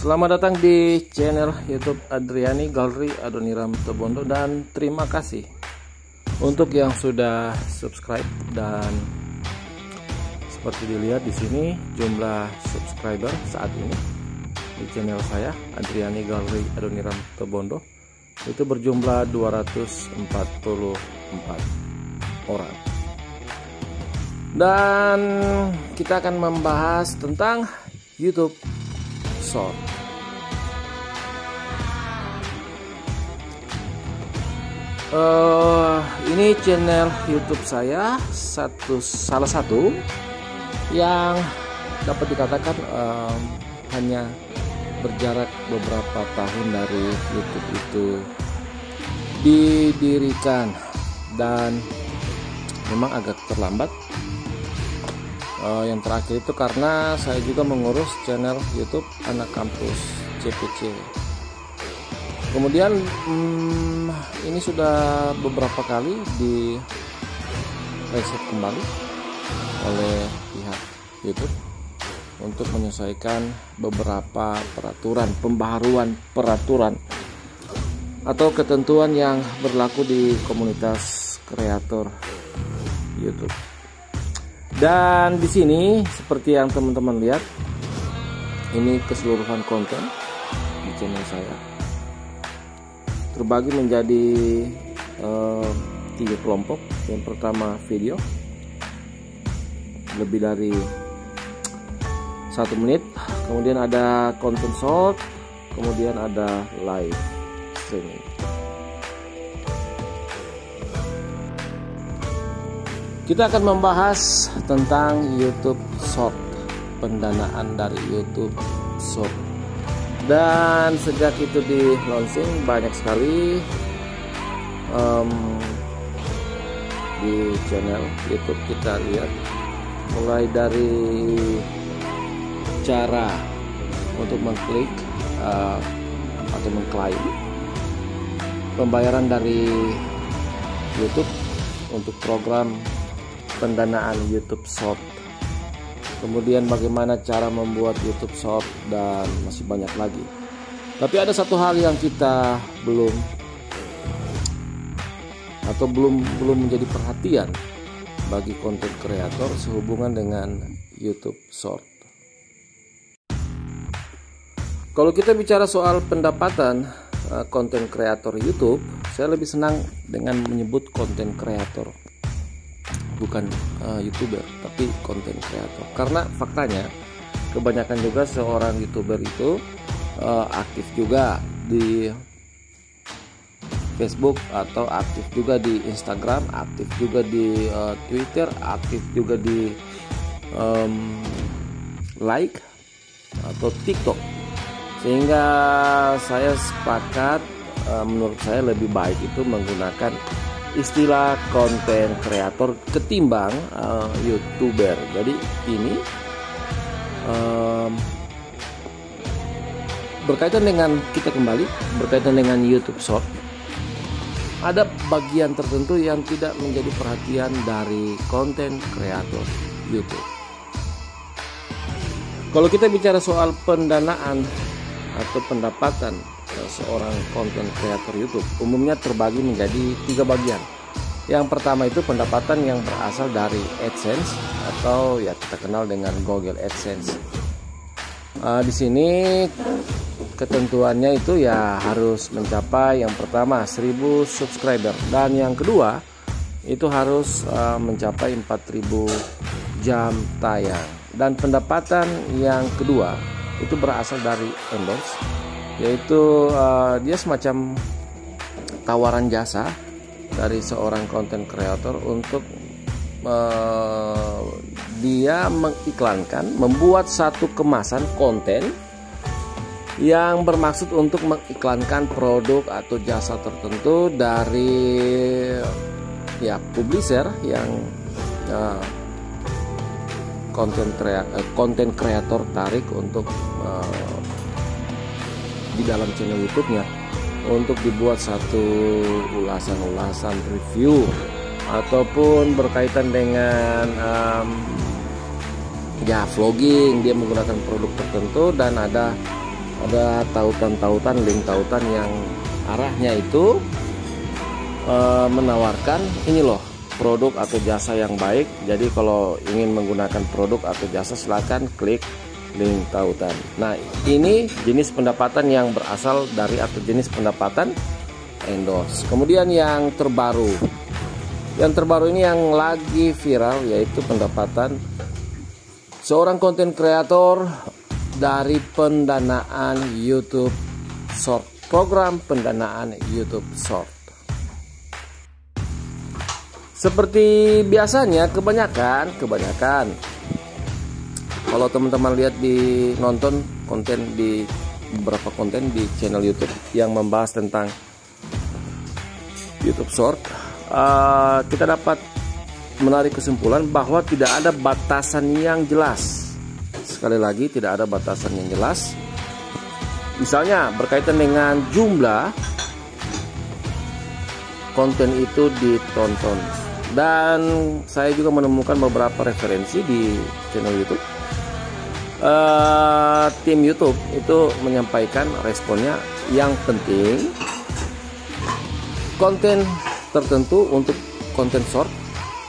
Selamat datang di channel YouTube Adriani Gallery Adoniram Tobondo, dan terima kasih untuk yang sudah subscribe. Dan seperti dilihat di sini, jumlah subscriber saat ini di channel saya Adriani Gallery Adoniram Tobondo itu berjumlah 244 orang. Dan kita akan membahas tentang YouTube Short. Ini channel YouTube saya salah satu yang dapat dikatakan hanya berjarak beberapa tahun dari YouTube itu didirikan, dan memang agak terlambat. Yang terakhir itu karena saya juga mengurus channel YouTube anak kampus CPC. Kemudian ini sudah beberapa kali di reset kembali oleh pihak YouTube untuk menyesuaikan beberapa pembaharuan peraturan atau ketentuan yang berlaku di komunitas kreator YouTube. Dan di sini seperti yang teman-teman lihat, ini keseluruhan konten di channel saya terbagi menjadi 3 kelompok. Yang pertama video lebih dari 1 menit, kemudian ada konten short, kemudian ada live streaming. Kita akan membahas tentang YouTube Short, pendanaan dari YouTube Short. Dan sejak itu di launching, banyak sekali di channel YouTube kita lihat, mulai dari cara untuk mengklik atau mengklaim, pembayaran dari YouTube untuk program pendanaan YouTube Short, kemudian bagaimana cara membuat YouTube Short, dan masih banyak lagi. Tapi ada satu hal yang kita belum menjadi perhatian bagi konten kreator sehubungan dengan YouTube Short. Kalau kita bicara soal pendapatan konten kreator YouTube, saya lebih senang dengan menyebut konten kreator, bukan YouTuber, tapi konten kreator. Karena faktanya kebanyakan juga seorang YouTuber itu aktif juga di Facebook, atau aktif juga di Instagram, aktif juga di Twitter, aktif juga di like atau TikTok. Sehingga saya sepakat, menurut saya lebih baik itu menggunakan istilah konten kreator ketimbang YouTuber. Jadi ini berkaitan dengan YouTube Short. Ada bagian tertentu yang tidak menjadi perhatian dari konten kreator YouTube. Kalau kita bicara soal pendanaan atau pendapatan seorang konten kreator YouTube, umumnya terbagi menjadi 3 bagian. Yang pertama itu pendapatan yang berasal dari AdSense, atau ya kita kenal dengan Google AdSense. Di sini ketentuannya itu ya harus mencapai, yang pertama 1000 subscriber, dan yang kedua itu harus mencapai 4000 jam tayang. Dan pendapatan yang kedua itu berasal dari endorse, yaitu dia semacam tawaran jasa dari seorang konten kreator untuk dia mengiklankan, membuat satu kemasan konten yang bermaksud untuk mengiklankan produk atau jasa tertentu dari publisher yang konten kreator tarik untuk di dalam channel YouTube-nya, untuk dibuat satu ulasan review ataupun berkaitan dengan vlogging. Dia menggunakan produk tertentu dan ada ada tautan-tautan, link tautan yang arahnya itu menawarkan ini loh produk atau jasa yang baik. Jadi kalau ingin menggunakan produk atau jasa silakan klik link tautan. Nah, ini jenis pendapatan yang berasal dari atau jenis pendapatan endorse. Kemudian yang terbaru ini yang lagi viral, yaitu pendapatan seorang konten kreator dari pendanaan YouTube Short, program pendanaan YouTube Short. Seperti biasanya, kebanyakan kalau teman-teman lihat di nonton konten di beberapa konten di channel YouTube yang membahas tentang YouTube Short, kita dapat menarik kesimpulan bahwa tidak ada batasan yang jelas. Sekali lagi, tidak ada batasan yang jelas. Misalnya berkaitan dengan jumlah konten itu ditonton. Dan saya juga menemukan beberapa referensi di channel YouTube. Tim YouTube itu menyampaikan responnya, yang penting konten tertentu untuk konten short,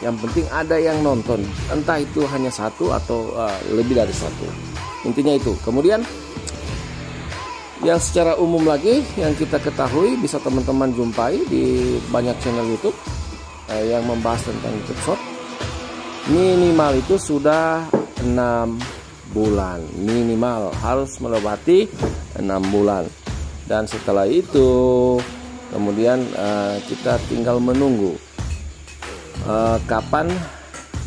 yang penting ada yang nonton, entah itu hanya satu atau lebih dari satu. Intinya itu. Kemudian yang secara umum lagi yang kita ketahui, bisa teman-teman jumpai di banyak channel YouTube yang membahas tentang YouTube Short, minimal itu sudah 6 bulan, minimal harus melewati 6 bulan. Dan setelah itu kemudian kita tinggal menunggu kapan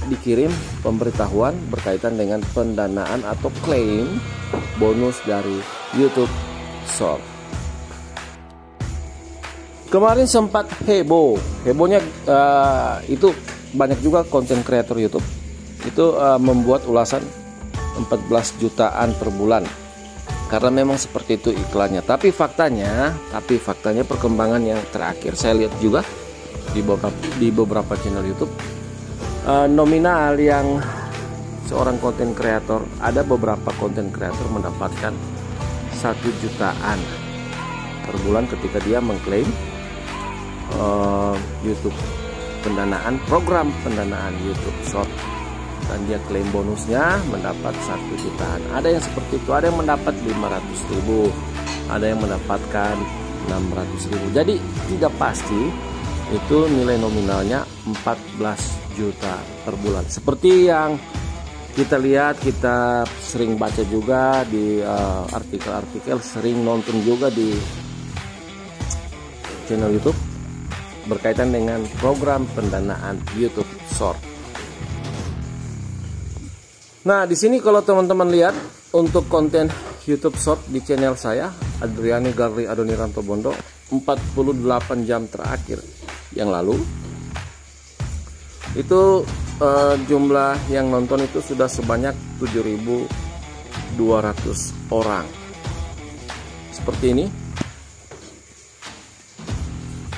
dikirim pemberitahuan berkaitan dengan pendanaan atau klaim bonus dari YouTube Short. Kemarin sempat hebohnya itu banyak juga konten kreator YouTube itu membuat ulasan 14 jutaan per bulan, karena memang seperti itu iklannya. Tapi faktanya perkembangan yang terakhir saya lihat juga di beberapa channel YouTube, nominal yang seorang konten kreator, ada beberapa konten kreator mendapatkan 1 jutaan per bulan ketika dia mengklaim YouTube pendanaan, program pendanaan YouTube Short, dan dia klaim bonusnya mendapat 1 jutaan. Ada yang seperti itu, ada yang mendapat 500.000, ada yang mendapatkan 600.000. Jadi tidak pasti itu nilai nominalnya 14 juta per bulan. Seperti yang kita lihat, kita sering baca juga di artikel-artikel, sering nonton juga di channel YouTube berkaitan dengan program pendanaan YouTube Short. Nah, di sini kalau teman-teman lihat untuk konten YouTube Short di channel saya, Adriani Garli Adoniranto Bondo, 48 jam terakhir yang lalu itu jumlah yang nonton itu sudah sebanyak 7.200 orang. Seperti ini.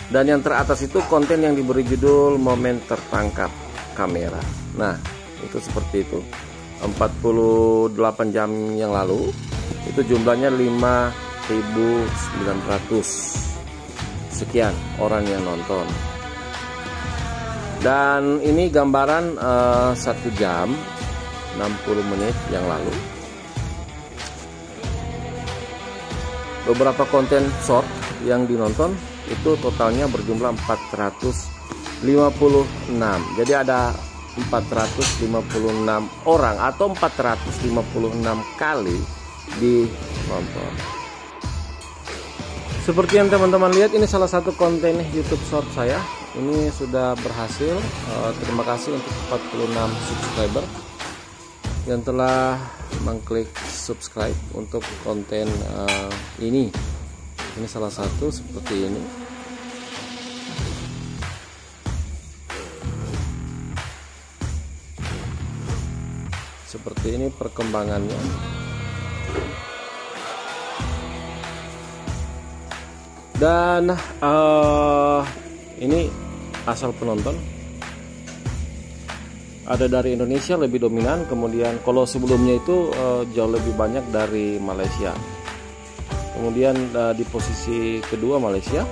Dan yang teratas itu konten yang diberi judul momen tertangkap kamera. Nah, itu seperti itu. 48 jam yang lalu itu jumlahnya 5.900 sekian orang yang nonton. Dan ini gambaran 1 jam 60 menit yang lalu. Beberapa konten short yang dinonton itu totalnya berjumlah 456. Jadi ada 456 orang atau 456 kali dinonton. Seperti yang teman-teman lihat, ini salah satu konten YouTube Short saya. Ini sudah berhasil. Terima kasih untuk 46 subscriber yang telah mengklik subscribe untuk konten ini. Ini salah satu seperti ini. Seperti ini perkembangannya. Dan ini asal penonton. Ada dari Indonesia lebih dominan, kemudian kalau sebelumnya itu jauh lebih banyak dari Malaysia. Kemudian di posisi kedua Malaysia,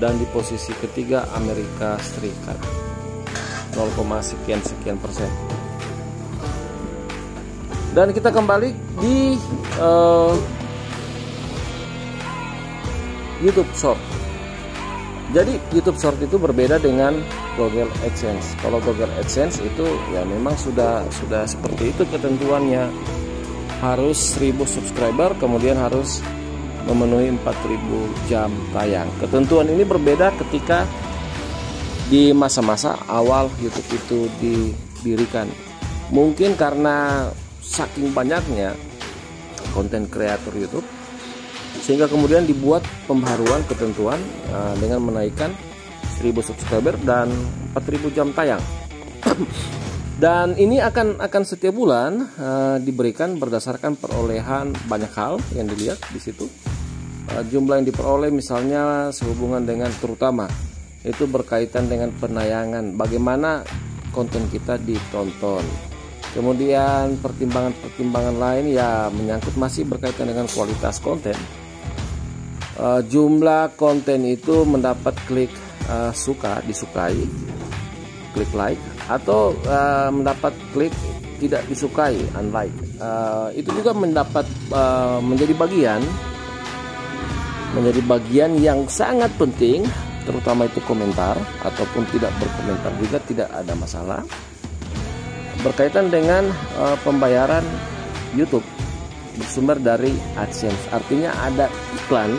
dan di posisi ketiga Amerika Serikat 0, sekian persen. Dan kita kembali di YouTube Short. Jadi YouTube Short itu berbeda dengan Google AdSense. Kalau Google AdSense itu ya memang sudah seperti itu ketentuannya. Harus 1000 subscriber, kemudian harus memenuhi 4000 jam tayang. Ketentuan ini berbeda ketika di masa-masa awal YouTube itu didirikan. Mungkin karena saking banyaknya konten kreator YouTube, sehingga kemudian dibuat pembaharuan ketentuan dengan menaikkan 1000 subscriber dan 4000 jam tayang. Dan ini akan setiap bulan diberikan berdasarkan perolehan banyak hal yang dilihat di situ. Jumlah yang diperoleh misalnya sehubungan dengan, terutama itu berkaitan dengan penayangan, bagaimana konten kita ditonton. Kemudian pertimbangan lain ya menyangkut masih berkaitan dengan kualitas konten. Jumlah konten itu mendapat klik suka, disukai, klik like, atau mendapat klik tidak disukai, unlike. Itu juga mendapat menjadi bagian yang sangat penting, terutama itu komentar ataupun tidak berkomentar juga tidak ada masalah, berkaitan dengan pembayaran YouTube bersumber dari AdSense. Artinya ada iklan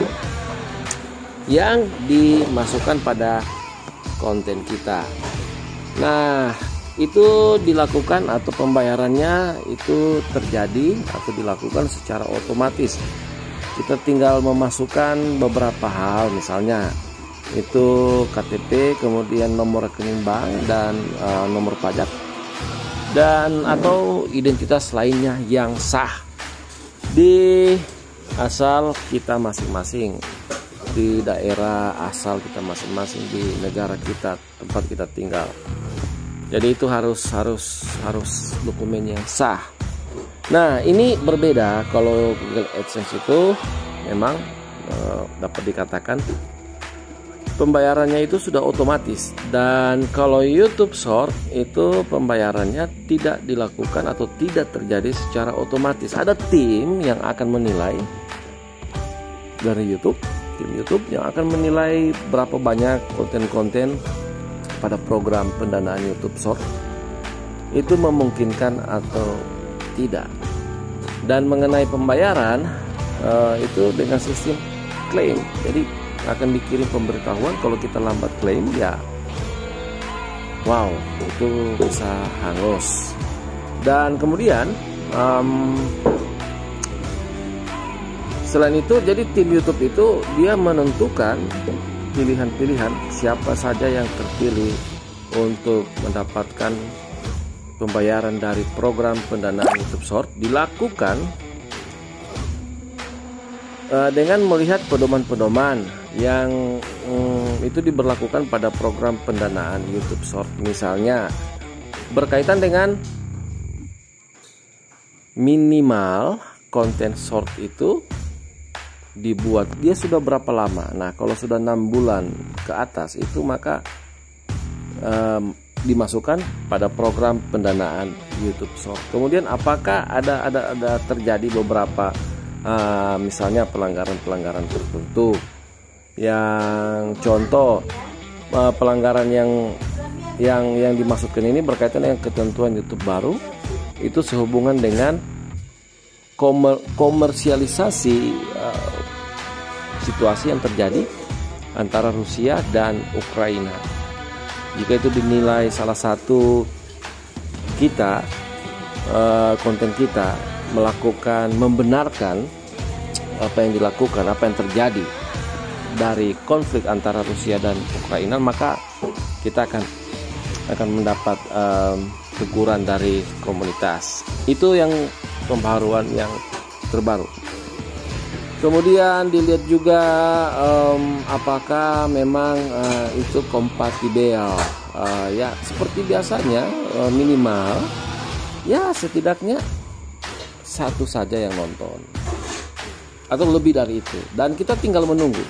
yang dimasukkan pada konten kita. Nah, itu dilakukan atau pembayarannya itu terjadi atau dilakukan secara otomatis. Kita tinggal memasukkan beberapa hal, misalnya itu KTP, kemudian nomor rekening bank dan nomor pajak, dan atau identitas lainnya yang sah di asal kita masing-masing, di daerah asal kita masing-masing, di negara kita, tempat kita tinggal. Jadi itu harus dokumen yang sah. Nah, ini berbeda. Kalau Google AdSense itu memang dapat dikatakan pembayarannya itu sudah otomatis, dan kalau YouTube Short itu pembayarannya tidak dilakukan atau tidak terjadi secara otomatis. Ada tim yang akan menilai dari YouTube, tim YouTube yang akan menilai berapa banyak konten-konten pada program pendanaan YouTube Short itu memungkinkan atau tidak. Dan mengenai pembayaran itu dengan sistem klaim. Jadi akan dikirim pemberitahuan kalau kita lambat klaim, ya wow, itu bisa hangus. Dan kemudian selain itu, jadi tim YouTube itu dia menentukan pilihan-pilihan siapa saja yang terpilih untuk mendapatkan pembayaran dari program pendanaan YouTube Short. Dilakukan dengan melihat pedoman-pedoman yang itu diberlakukan pada program pendanaan YouTube Short. Misalnya berkaitan dengan minimal konten short itu dibuat dia sudah berapa lama. Nah, kalau sudah 6 bulan ke atas itu maka dimasukkan pada program pendanaan YouTube Short. Kemudian apakah ada terjadi beberapa misalnya pelanggaran tertentu, yang contoh pelanggaran yang dimasukkan ini berkaitan dengan ketentuan YouTube baru, itu sehubungan dengan komersialisasi situasi yang terjadi antara Rusia dan Ukraina. Jika itu dinilai salah satu kita, konten kita membenarkan apa yang dilakukan, apa yang terjadi dari konflik antara Rusia dan Ukraina, maka kita akan mendapat teguran dari komunitas. Itu yang pembaharuan yang terbaru. Kemudian dilihat juga apakah memang itu kompatibel. Ya seperti biasanya, minimal ya setidaknya satu saja yang nonton. atau lebih dari itu, dan kita tinggal menunggu.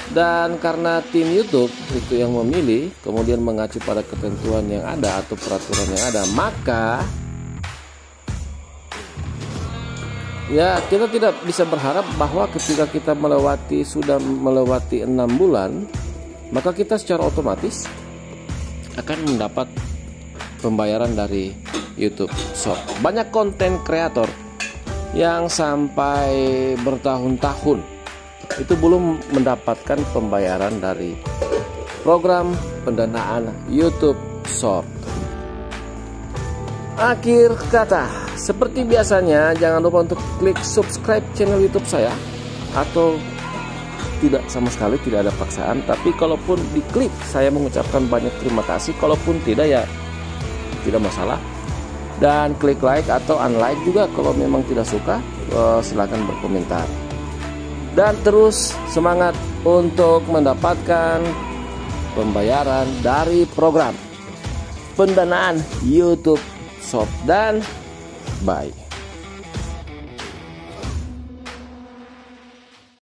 Dan karena tim YouTube itu yang memilih, kemudian mengacu pada ketentuan yang ada atau peraturan yang ada, maka ya kita tidak bisa berharap bahwa ketika kita sudah melewati 6 bulan, maka kita secara otomatis akan mendapat pembayaran dari YouTube Shop. Banyak konten kreator yang sampai bertahun-tahun itu belum mendapatkan pembayaran dari program pendanaan YouTube Shop. Akhir kata, seperti biasanya, jangan lupa untuk klik subscribe channel YouTube saya, atau tidak sama sekali, tidak ada paksaan. Tapi kalaupun diklik, saya mengucapkan banyak terima kasih. Kalaupun tidak, ya tidak masalah. Dan klik like atau unlike juga kalau memang tidak suka, silakan berkomentar. Dan terus semangat untuk mendapatkan pembayaran dari program pendanaan YouTube Shop. Dan bye.